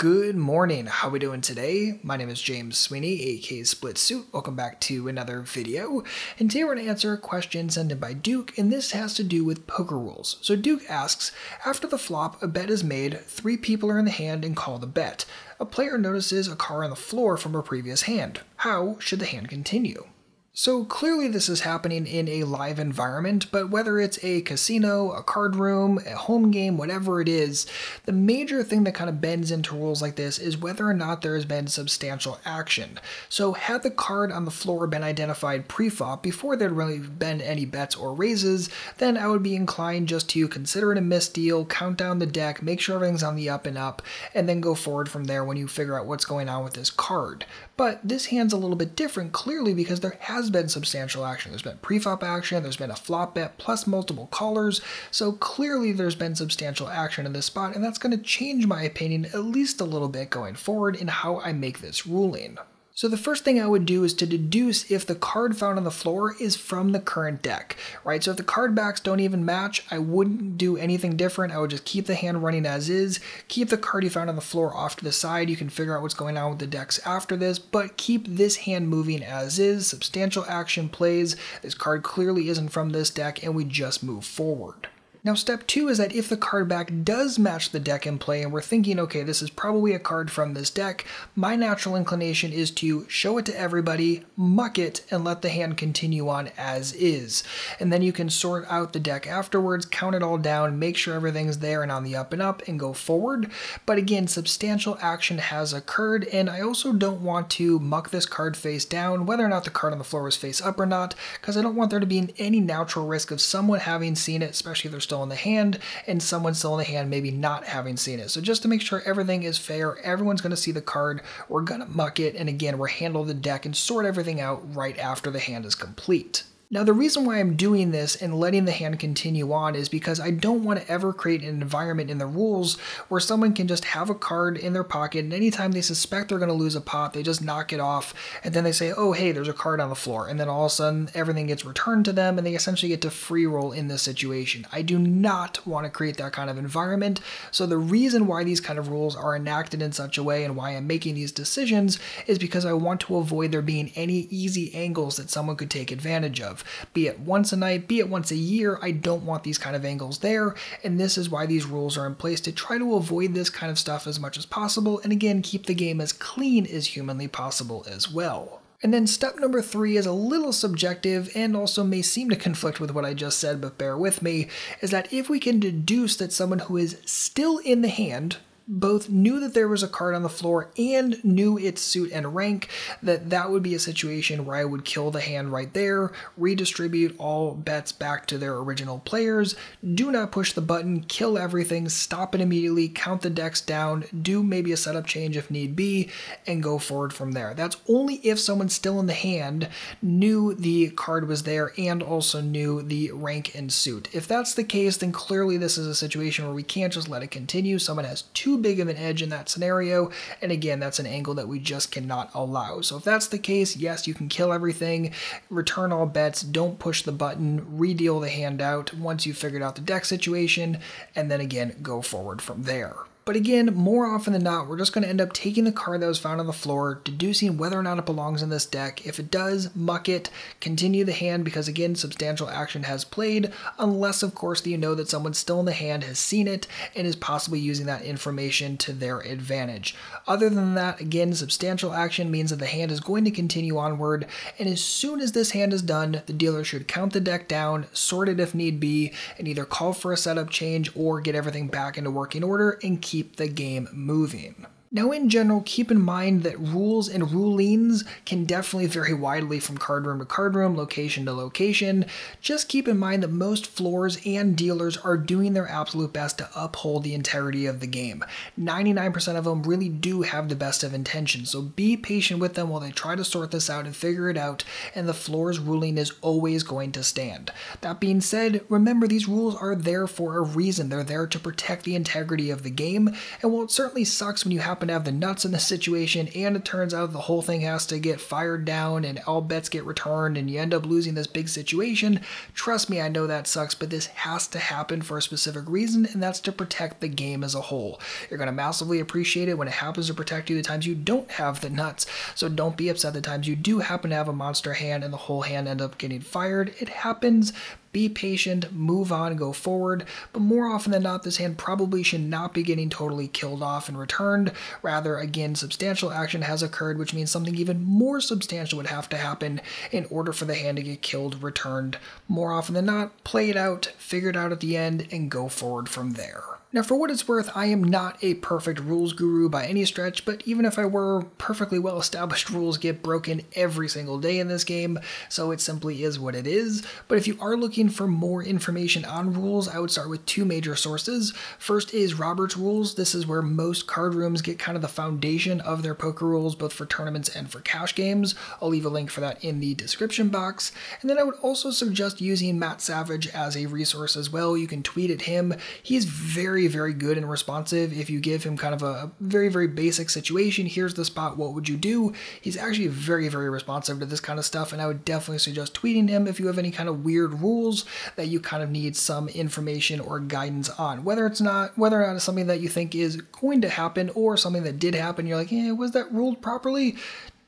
Good morning, how we doing today? My name is James Sweeney, aka SplitSuit. Welcome back to another video. And today we're going to answer a question sent in by Duke, and this has to do with poker rules. So Duke asks, after the flop, a bet is made, 3 people are in the hand and call the bet. A player notices a card on the floor from a previous hand. How should the hand continue? So clearly this is happening in a live environment, but whether it's a casino, a card room, a home game, whatever it is, the major thing that kind of bends into rules like this is whether or not there has been substantial action. So had the card on the floor been identified pre-flop before there'd really been any bets or raises, then I would be inclined just to consider it a misdeal, count down the deck, make sure everything's on the up and up, and then go forward from there when you figure out what's going on with this card. But this hand's a little bit different, clearly, because there has been substantial action. There's been pre-flop action, there's been a flop bet, plus multiple callers, so clearly there's been substantial action in this spot, and that's going to change my opinion at least a little bit going forward in how I make this ruling. So the first thing I would do is to deduce if the card found on the floor is from the current deck, right? So if the card backs don't even match, I wouldn't do anything different. I would just keep the hand running as is, keep the card you found on the floor off to the side. You can figure out what's going on with the decks after this, but keep this hand moving as is. Substantial action plays. This card clearly isn't from this deck, and we just move forward. Now step 2 is that if the card back does match the deck in play and we're thinking, okay, this is probably a card from this deck, my natural inclination is to show it to everybody, muck it, and let the hand continue on as is. And then you can sort out the deck afterwards, count it all down, make sure everything's there and on the up, and go forward. But again, substantial action has occurred, and I also don't want to muck this card face down, whether or not the card on the floor was face up or not, because I don't want there to be any natural risk of someone having seen it, especially if they're still in the hand, and someone still in the hand maybe not having seen it. So just to make sure everything is fair, everyone's going to see the card, we're going to muck it, and again, we're handle the deck and sort everything out right after the hand is complete. Now the reason why I'm doing this and letting the hand continue on is because I don't want to ever create an environment in the rules where someone can just have a card in their pocket and anytime they suspect they're going to lose a pot, they just knock it off and then they say, oh hey, there's a card on the floor, and then all of a sudden everything gets returned to them and they essentially get to free roll in this situation. I do not want to create that kind of environment, so the reason why these kind of rules are enacted in such a way and why I'm making these decisions is because I want to avoid there being any easy angles that someone could take advantage of. Be it once a night, be it once a year, I don't want these kind of angles there, and this is why these rules are in place, to try to avoid this kind of stuff as much as possible, and again, keep the game as clean as humanly possible as well. And then step number 3 is a little subjective and also may seem to conflict with what I just said, but bear with me, is that if we can deduce that someone who is still in the hand both knew that there was a card on the floor and knew its suit and rank, that would be a situation where I would kill the hand right there, redistribute all bets back to their original players, do not push the button, kill everything, stop it immediately, count the decks down, do maybe a setup change if need be, and go forward from there. That's only if someone still in the hand knew the card was there and also knew the rank and suit. If that's the case, then clearly this is a situation where we can't just let it continue. Someone has too big of an edge in that scenario, and again, that's an angle that we just cannot allow. So if that's the case, yes, you can kill everything, return all bets, don't push the button, re-deal the hand out once you've figured out the deck situation, and then again, go forward from there. But again, more often than not, we're just going to end up taking the card that was found on the floor, deducing whether or not it belongs in this deck. If it does, muck it, continue the hand because again, substantial action has played, unless of course you know that someone still in the hand has seen it and is possibly using that information to their advantage. Other than that, again, substantial action means that the hand is going to continue onward, and as soon as this hand is done, the dealer should count the deck down, sort it if need be, and either call for a setup change or get everything back into working order and keep the game moving. Now in general, keep in mind that rules and rulings can definitely vary widely from card room to card room, location to location. Just keep in mind that most floors and dealers are doing their absolute best to uphold the integrity of the game. 99% of them really do have the best of intentions, so be patient with them while they try to sort this out and figure it out, and the floor's ruling is always going to stand. That being said, remember these rules are there for a reason. They're there to protect the integrity of the game, and while it certainly sucks when you happen happen to have the nuts in the situation and it turns out the whole thing has to get fired down and all bets get returned and you end up losing this big situation, trust me, I know that sucks, but this has to happen for a specific reason, and that's to protect the game as a whole. You're going to massively appreciate it when it happens to protect you the times you don't have the nuts, so don't be upset the times you do happen to have a monster hand and the whole hand end up getting fired. It happens. Be patient, move on, go forward, but more often than not, this hand probably should not be getting totally killed off and returned. Rather, again, substantial action has occurred, which means something even more substantial would have to happen in order for the hand to get killed, returned. More often than not, play it out, figure it out at the end, and go forward from there. Now, for what it's worth, I am not a perfect rules guru by any stretch, but even if I were, perfectly well-established rules get broken every single day in this game, so it simply is what it is. But if you are looking for more information on rules, I would start with two major sources. First is Robert's Rules. This is where most card rooms get kind of the foundation of their poker rules, both for tournaments and for cash games. I'll leave a link for that in the description box. And then I would also suggest using Matt Savage as a resource as well. You can tweet at him. He's very good and responsive. If you give him kind of a very basic situation, here's the spot, what would you do? He's actually very responsive to this kind of stuff, and I would definitely suggest tweeting him if you have any kind of weird rules that you kind of need some information or guidance on. Whether or not it's something that you think is going to happen or something that did happen, you're like, was that ruled properly?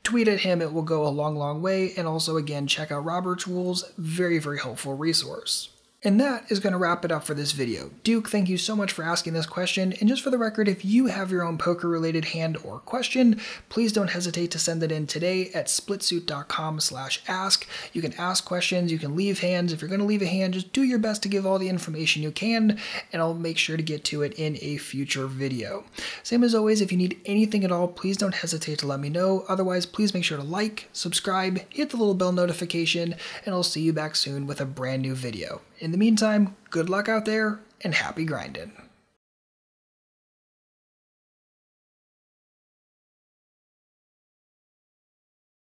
Tweet at him, it will go a long way. And also, again, check out Robert's Rules, very helpful resource. And that is going to wrap it up for this video. Duke, thank you so much for asking this question, and just for the record, if you have your own poker-related hand or question, please don't hesitate to send it in today at splitsuit.com/ask. You can ask questions, you can leave hands. If you're going to leave a hand, just do your best to give all the information you can, and I'll make sure to get to it in a future video. Same as always, if you need anything at all, please don't hesitate to let me know. Otherwise, please make sure to like, subscribe, hit the little bell notification, and I'll see you back soon with a brand new video. In the meantime, good luck out there, and happy grinding.